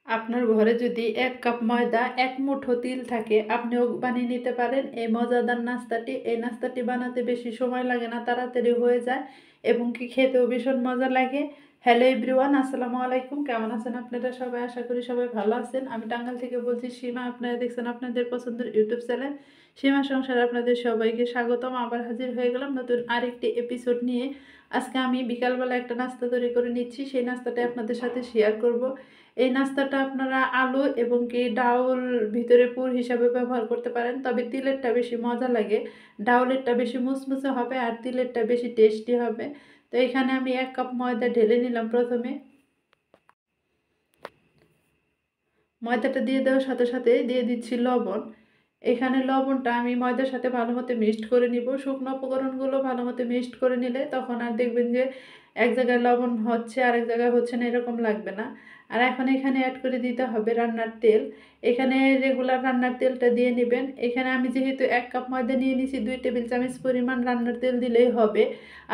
আপনার ঘরে যদি ১ কাপ ময়দা ১ মুঠো তিল থাকে আপনিও বানিয়ে নিতে পারেন এই মজাদার নাস্তাটি। এই নাস্তাটি বানাতে বেশি সময় লাগে না, তাড়াতাড়ি হয়ে যায় এবং কি খেতেও ভীষণ মজা লাগে। হ্যালো এভরিওয়ান, আসসালামু আলাইকুম। কেমন আছেন আপনারা সবাই? আশা করি সবাই ভালো আছেন। আমি টাঙ্গাইল থেকে বলছি সীমা। আপনারা দেখছেন আপনাদের পছন্দের ইউটিউব চ্যানেল সীমা সংসারে আপনাদের সবাইকে স্বাগতম। আবার হাজির হয়ে গেলাম নতুন আরেকটি এপিসোড নিয়ে। আজকে আমি বিকালবেলা একটা নাস্তা তৈরি করে নিচ্ছি, সেই নাস্তাটা আপনাদের সাথে শেয়ার করব। এই নাস্তাটা আপনারা আলু এবং কি ডাউল ভিতরে পুর হিসাবে ব্যবহার করতে পারেন, তবে তিলেরটা বেশি মজা লাগে। ডাউলেরটা বেশি মুসমুসে হবে আর তিলেরটা বেশি টেস্টি হবে। তো এখানে আমি 1 কাপ ময়দা ঢেলে নিলাম। প্রথমে ময়দাটা দিয়ে দেওয়ার সাথে সাথে দিয়ে দিচ্ছি লবণ। এখানে লবণটা আমি ময়দার সাথে ভালো মতো মিক্সড করে নিব। শুকনো উপকরণগুলো ভালো মতো মিক্সড করে নিলে তখন আর দেখবেন যে এক জায়গায় লবণ হচ্ছে আর এক জায়গায় হচ্ছে না, এরকম লাগবে না। আর এখন এখানে অ্যাড করে দিতে হবে রান্নার তেল। এখানে রেগুলার রান্নার তেলটা দিয়ে নেবেন। এখানে আমি যেহেতু 1 কাপ ময়দা নিয়ে নিয়েছি 2 টেবিল চামচ পরিমাণ রান্নার তেল দিলেই হবে।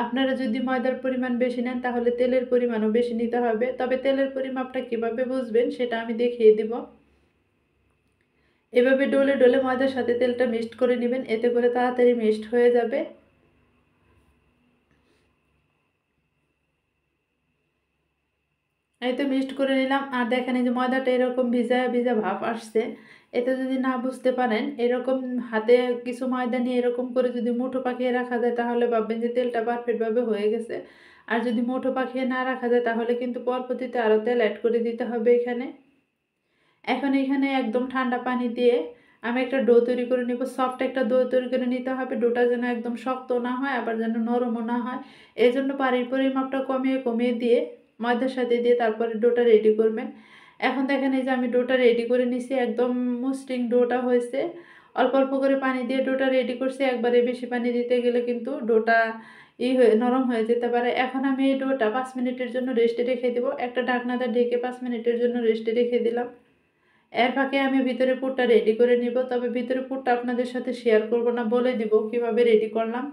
আপনারা যদি ময়দার পরিমাণ বেশি নেন তাহলে তেলের পরিমাণও বেশি নিতে হবে, তবে তেলের পরিমাপটা কিভাবে বুঝবেন সেটা আমি দেখিয়ে দিব। এভাবে ডলে ডলে ময়দার সাথে তেলটা মিক্সড করে নেবেন, এতে করে তাড়াতাড়ি মিক্সড হয়ে যাবে। এই তো মিক্সড করে নিলাম। আর দেখেন এই যে ময়দাটা এরকম ভিজা ভিজা ভাব আসছে। এতে যদি না বুঝতে পারেন, এরকম হাতে কিছু ময়দা নিয়ে এরকম করে যদি মুঠো পাকিয়ে রাখা যায় তাহলে ভাববেন যে তেলটা পারফেক্টভাবে হয়ে গেছে। আর যদি মুঠো পাকিয়ে না রাখা যায় তাহলে কিন্তু পরবর্তীতে আরও তেল অ্যাড করে দিতে হবে এখানে। এখন এখানে একদম ঠান্ডা পানি দিয়ে আমি একটা ডো তৈরি করে নেব। সফট একটা ডো তৈরি করে নিতে হবে। ডোটা যেন একদম শক্ত না হয় আবার যেন নরমও না হয়। এই জন্য পানির পরিমাপটা কমিয়ে কমিয়ে দিয়ে ময়দার সাথে দিয়ে তারপরে ডোটা রেডি করবেন। এখন দেখেন এই যে আমি ডোটা রেডি করে নিছি, একদম মসৃণ ডোটা হয়েছে। অল্প অল্প করে পানি দিয়ে ডোটা রেডি করছি। একবারে বেশি পানি দিতে গেলে কিন্তু ডোটা হয়ে নরম হয়ে যেতে পারে। এখন আমি এই ডোটা 5 মিনিটের জন্য রেস্টে রেখে দেবো। একটা ঢাকনাটা ঢেকে 5 মিনিটের জন্য রেস্টে রেখে দিলাম। এর ফাঁকে আমি ভিতরে পুরটা রেডি করে নিব, তবে ভিতরে পুরটা আপনাদের সাথে শেয়ার করব না, বলে দিব কিভাবে রেডি করলাম।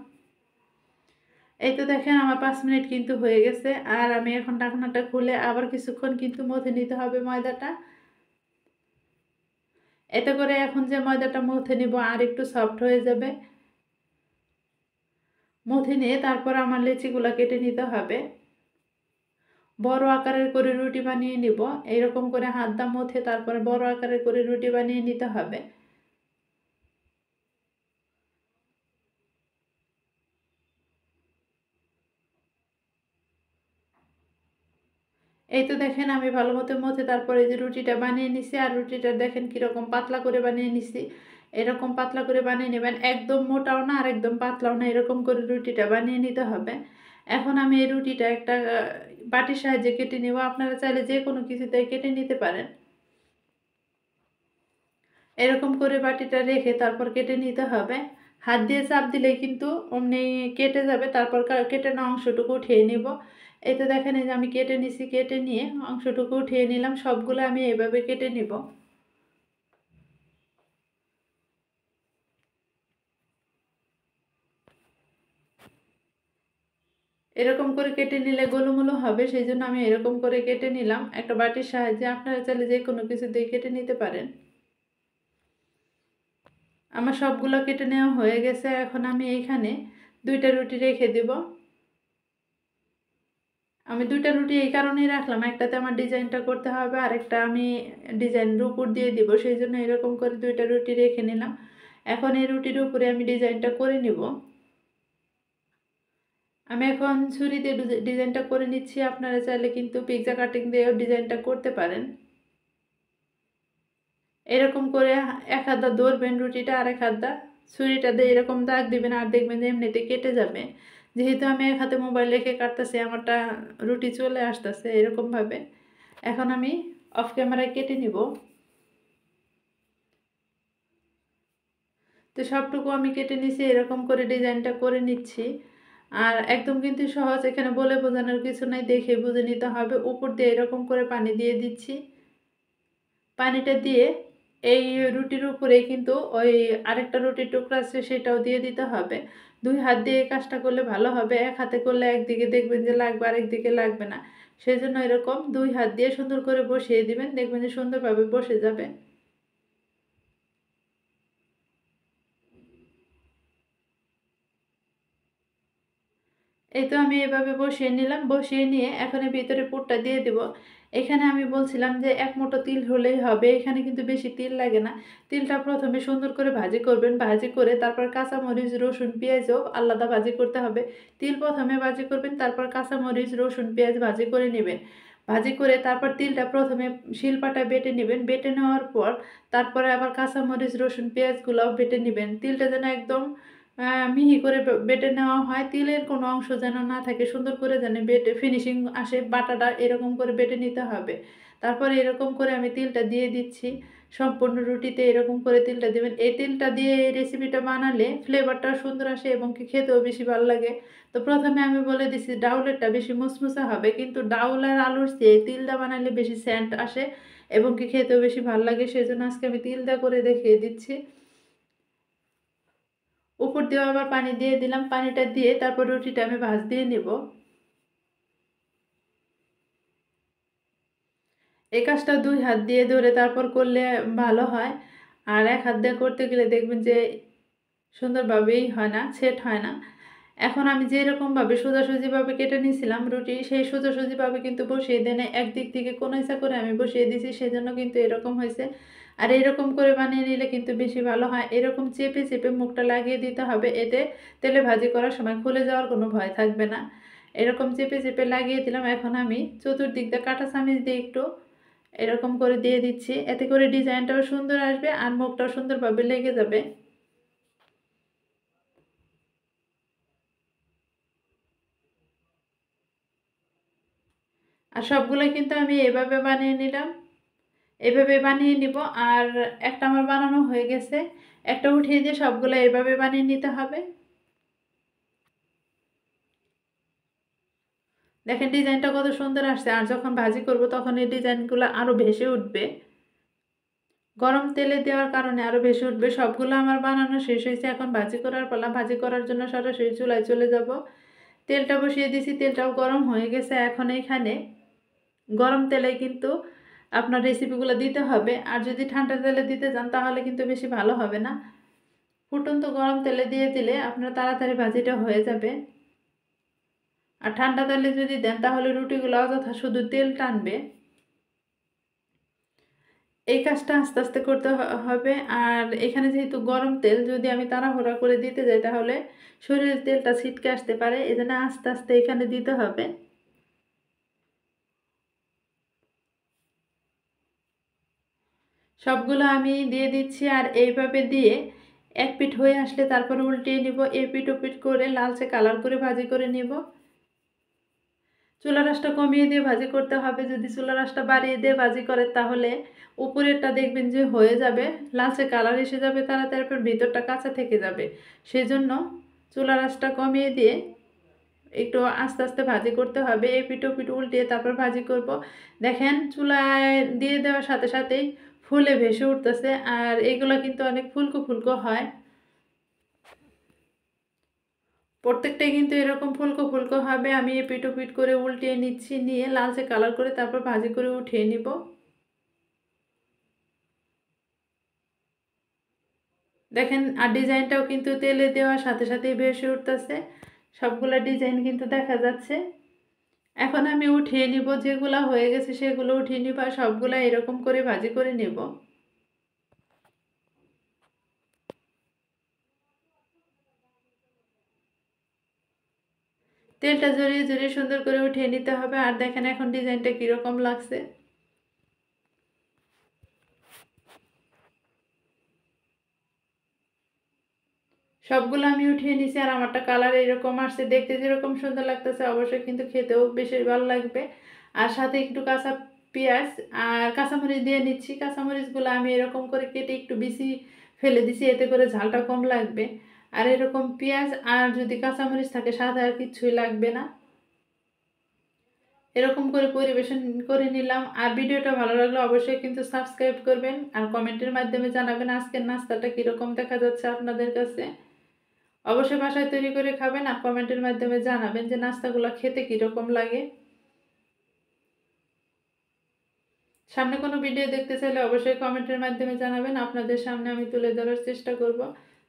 এই তো দেখেন আমার 5 মিনিট কিন্তু হয়ে গেছে। আর আমি এখন ঢাকনাটা খুলে আবার কিছুক্ষণ কিন্তু মথে নিতে হবে ময়দাটা। এতে করে এখন যে ময়দাটা মথে নিব আর একটু সফট হয়ে যাবে। মথে নিয়ে তারপর আমার লেচিগুলো কেটে নিতে হবে। বড় আকারের করে রুটি বানিয়ে নিব। এইরকম করে হাত দা মথে তারপরে বড় আকারের করে রুটি বানিয়ে নিতে হবে। এই তো দেখেন আমি ভালো মতো মথে তারপরে যে রুটিটা বানিয়ে নিছি। আর রুটিটা দেখেন কীরকম পাতলা করে বানিয়ে নিছি। এরকম পাতলা করে বানিয়ে নেবেন, একদম মোটাও না আর একদম পাতলাও না, এরকম করে রুটিটা বানিয়ে নিতে হবে। এখন আমি এই রুটিটা একটা বাটির সাহায্যে কেটে নেব। আপনারা চাইলে যে কোনো কিছুতে কেটে নিতে পারেন। এরকম করে বাটিটা রেখে তারপর কেটে নিতে হবে। হাত দিয়ে চাপ দিলেই কিন্তু অমনি কেটে যাবে। তারপর কেটে নেওয়া অংশটুকু উঠিয়ে নিব। এই তো দেখেন এই যে আমি কেটে নিছি, কেটে নিয়ে অংশটুকু উঠিয়ে নিলাম। সবগুলো আমি এইভাবে কেটে নিব। এরকম করে কেটে নিলে গোলুমোলু হবে, সেই জন্য আমি এরকম করে কেটে নিলাম একটা বাটির সাহায্যে। আপনারা চাইলে যে কোনো কিছু দিয়ে কেটে নিতে পারেন। আমার সবগুলো কেটে নেওয়া হয়ে গেছে। এখন আমি এইখানে 2টা রুটি রেখে দেব। আমি 2টা রুটি এই কারণেই রাখলাম, একটাতে আমার ডিজাইনটা করতে হবে আর একটা আমি ডিজাইনের উপর দিয়ে দিব, সেই জন্য এরকম করে 2টা রুটি রেখে নিলাম। এখন এই রুটির উপরে আমি ডিজাইনটা করে নিব। আমি এখন ছুরি দিয়ে ডিজাইনটা করে নিচ্ছি। আপনারা চাইলে কিন্তু পিৎজা কাটিং দিয়েও ডিজাইনটা করতে পারেন। এরকম করে এক হাত ধরবেন রুটিটা আর এক হাত ছুরিটা দিয়ে এরকম দাগ দিবেন আর দেখবেন যে এমনিতে কেটে যাবে। যেহেতু আমি এক হাতে মোবাইল রেখে কাটতেছি আমারটা রুটি চলে আসতেছে এরকমভাবে। এখন আমি অফ ক্যামেরায় কেটে নিব। তো সবটুকু আমি কেটে নিছি, এরকম করে ডিজাইনটা করে নিচ্ছি। আর একদম কিন্তু সহজ, এখানে বলে বোঝানোর কিছু নাই, দেখে বুঝে নিতে হবে। উপর দিয়ে এরকম করে পানি দিয়ে দিচ্ছি। পানিটা দিয়ে এই রুটির উপরে কিন্তু ওই আরেকটা রুটির টুকরা আছে সেটাও দিয়ে দিতে হবে। 2 হাত দিয়ে কাজটা করলে ভালো হবে। এক হাতে করলে একদিকে দেখবেন যে লাগবে আর একদিকে লাগবে না। সেই জন্য এরকম 2 হাত দিয়ে সুন্দর করে বসিয়ে দিবেন, দেখবেন যে সুন্দরভাবে বসে যাবে। এই তো আমি এভাবে বসিয়ে নিলাম, বসিয়ে নিয়ে এখন এর ভিতরে পুরটা দিয়ে দিব। এখানে আমি বলছিলাম যে 1 মুঠো তিল হলেই হবে, এখানে কিন্তু বেশি তিল লাগে না। তিলটা প্রথমে সুন্দর করে ভাজি করবেন, ভাজি করে তারপর কাঁচামরিচ, রসুন, পেঁয়াজও আলাদা ভাজি করতে হবে। তিল প্রথমে ভাজি করবেন, তারপর কাঁচামরিচ, রসুন, পেঁয়াজ ভাজি করে নেবেন। ভাজি করে তারপর তিলটা প্রথমে শিলপাটায় বেটে নেবেন, বেটে নেওয়ার পর তারপরে আবার কাঁচামরিচ, রসুন, পেঁয়াজগুলাও বেটে নেবেন। তিলটা যেন একদম মিহি করে বেটে নেওয়া হয়, তিলের কোনো অংশ যেন না থাকে, সুন্দর করে যেন বেটে ফিনিশিং আসে, বাটাটা এরকম করে বেটে নিতে হবে। তারপরে এরকম করে আমি তিলটা দিয়ে দিচ্ছি, সম্পূর্ণ রুটিতে এরকম করে তিলটা দেবেন। এই তিলটা দিয়ে এই রেসিপিটা বানালে ফ্লেভারটা সুন্দর আসে এবং কি খেতেও বেশি ভালো লাগে। তো প্রথমে আমি বলে দিচ্ছি ডাউলেরটা বেশি মুসমুসে হবে, কিন্তু ডাউল আর আলুর চেয়ে তিলটা বানালে বেশি সেন্ট আসে এবং কি খেতেও বেশি ভালো লাগে, সেই জন্য আজকে আমি তিলটা করে দেখিয়ে দিচ্ছি। উপর দিয়ে আবার পানি দিয়ে দিলাম, পানিটা দিয়ে তারপর রুটিটা আমি ভাঁজ দিয়ে নেব। এই কাজটা 2 হাত দিয়ে ধরে তারপর করলে ভালো হয়, আর 1 হাত দিয়ে করতে গেলে দেখবেন যে সুন্দরভাবেই হয় না, সেট হয় না। এখন আমি যেরকমভাবে সোজাসুজিভাবে কেটে নিয়েছিলাম রুটি, সেই সোজাসুজিভাবে কিন্তু বসিয়ে দেনে একদিক থেকে কোনো ইচ্ছা করে আমি বসিয়ে দিয়েছি, সেজন্য কিন্তু এরকম হয়েছে। আর এরকম করে বানিয়ে নিলে কিন্তু বেশি ভালো হয়। এরকম চেপে চেপে মুখটা লাগিয়ে দিতে হবে, এতে তেলে ভাজি করার সময় খুলে যাওয়ার কোনো ভয় থাকবে না। এরকম চেপে চেপে লাগিয়ে দিলাম। এখন আমি চতুর্দিক দিয়ে কাঁটা চামচ দিয়ে একটু এরকম করে দিয়ে দিচ্ছি, এতে করে ডিজাইনটাও সুন্দর আসবে আর মুখটাও সুন্দরভাবে লেগে যাবে। আর সবগুলো কিন্তু আমি এভাবে বানিয়ে নিলাম, এভাবে বানিয়ে নিব। আর একটা আমার বানানো হয়ে গেছে, একটা উঠিয়ে দিয়ে সবগুলো এভাবে বানিয়ে নিতে হবে। দেখেন ডিজাইনটা কত সুন্দর আসছে, আর যখন ভাজি করব তখন এই ডিজাইনগুলো আরও ভেসে উঠবে, গরম তেলে দেওয়ার কারণে আরও ভেসে উঠবে। সবগুলো আমার বানানো শেষ হয়েছে, এখন ভাজি করার পালা। ভাজি করার জন্য সরাসরি চুলায় চলে যাব। তেলটা বসিয়ে দিয়েছি, তেলটাও গরম হয়ে গেছে। এখন এইখানে গরম তেলে কিন্তু আপনার রেসিপিগুলো দিতে হবে, আর যদি ঠান্ডা তেলে দিতে চান তাহলে কিন্তু বেশি ভালো হবে না। ফুটন্ত গরম তেলে দিয়ে দিলে আপনার তাড়াতাড়ি ভাজিটা হয়ে যাবে। আর ঠান্ডা তেলে যদি দেন তাহলে রুটিগুলো অযথা শুধু তেল টানবে। এই কাজটা আস্তে আস্তে করতে হবে। আর এখানে যেহেতু গরম তেল, যদি আমি তাড়াহুড়া করে দিতে যাই তাহলে শরীরের তেলটা ছিটকে আসতে পারে, এজন্য আস্তে আস্তে এখানে দিতে হবে। সবগুলো আমি দিয়ে দিচ্ছি, আর এইভাবে দিয়ে এক পিঠ হয়ে আসলে তারপর উল্টিয়ে নিব, এপিঠ ওপিঠ করে লালচে কালার করে ভাজি করে নিব। চুলা আঁচটা কমিয়ে দিয়ে ভাজি করতে হবে, যদি চুলা আঁচটা বাড়িয়ে দিয়ে ভাজি করে তাহলে উপরেরটা দেখবেন যে হয়ে যাবে, লালচে কালার এসে যাবে তাড়াতাড়ি, তারপর ভিতরটা কাঁচা থেকে যাবে। সেই জন্য চুলার আঁচটা কমিয়ে দিয়ে একটু আস্তে আস্তে ভাজি করতে হবে, এপিঠ ওপিঠ উল্টিয়ে তারপর ভাজি করব। দেখেন চুলায় দিয়ে দেওয়ার সাথে সাথেই ফুলে ভেসে উঠতেছে, আর এগুলো কিন্তু অনেক ফুলকো ফুলকো হয়। প্রত্যেকটাই কিন্তু এরকম ফুলকো ফুলকো হবে। আমি এপিঠ ওপিঠ করে উল্টিয়ে নিচ্ছি, নিয়ে লালচে কালার করে তারপর ভাজি করে উঠিয়ে নিব। দেখেন আর ডিজাইনটাও কিন্তু তেলে দেওয়ার সাথে সাথেই ভেসে উঠতেছে, সবগুলা ডিজাইন কিন্তু দেখা যাচ্ছে। এখন আমি উঠিয়ে নিব, যেগুলা হয়ে গেছে সেগুলো উঠিয়ে নিব, আর সবগুলা এরকম করে ভাজি করে নেব। তেলটা জড়িয়ে জড়িয়ে সুন্দর করে উঠিয়ে নিতে হবে। আর দেখেন এখন ডিজাইনটা কীরকম লাগছে। সবগুলো আমি উঠিয়ে নিছি, আর আমারটা কালার এরকম আসছে, দেখতে যেরকম সুন্দর লাগতেছে অবশ্যই কিন্তু খেতেও বেশি ভালো লাগবে। আর সাথে একটু কাঁচা পেঁয়াজ আর কাঁচামরিচ দিয়ে নিচ্ছি। কাঁচামরিচগুলো আমি এরকম করে কেটে একটু বেশি ফেলে দিছি, এতে করে ঝালটা কম লাগবে। আর এরকম পেঁয়াজ আর যদি কাঁচামরিচ থাকে সাথে আর কিছুই লাগবে না। এরকম করে পরিবেশন করে নিলাম। আর ভিডিওটা ভালো লাগলে অবশ্যই কিন্তু সাবস্ক্রাইব করবেন, আর কমেন্টের মাধ্যমে জানাবেন আজকের নাস্তাটা কীরকম দেখা যাচ্ছে আপনাদের কাছে। অবশ্যই বাসায় তৈরি করে খাবেন, আর কমেন্টের মাধ্যমে জানাবেন যে নাস্তাগুলো খেতে কীরকম লাগে। সামনে কোনো ভিডিও দেখতে চাইলে অবশ্যই কমেন্টের মাধ্যমে জানাবেন। আপনাদের সামনে আমি তুলে ধরার চেষ্টা করব।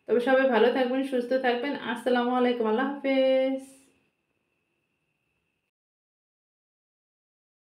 তবে সবাই ভালো থাকবেন, সুস্থ থাকবেন। আসসালামু আলাইকুম। আল্লাহ হাফেজ।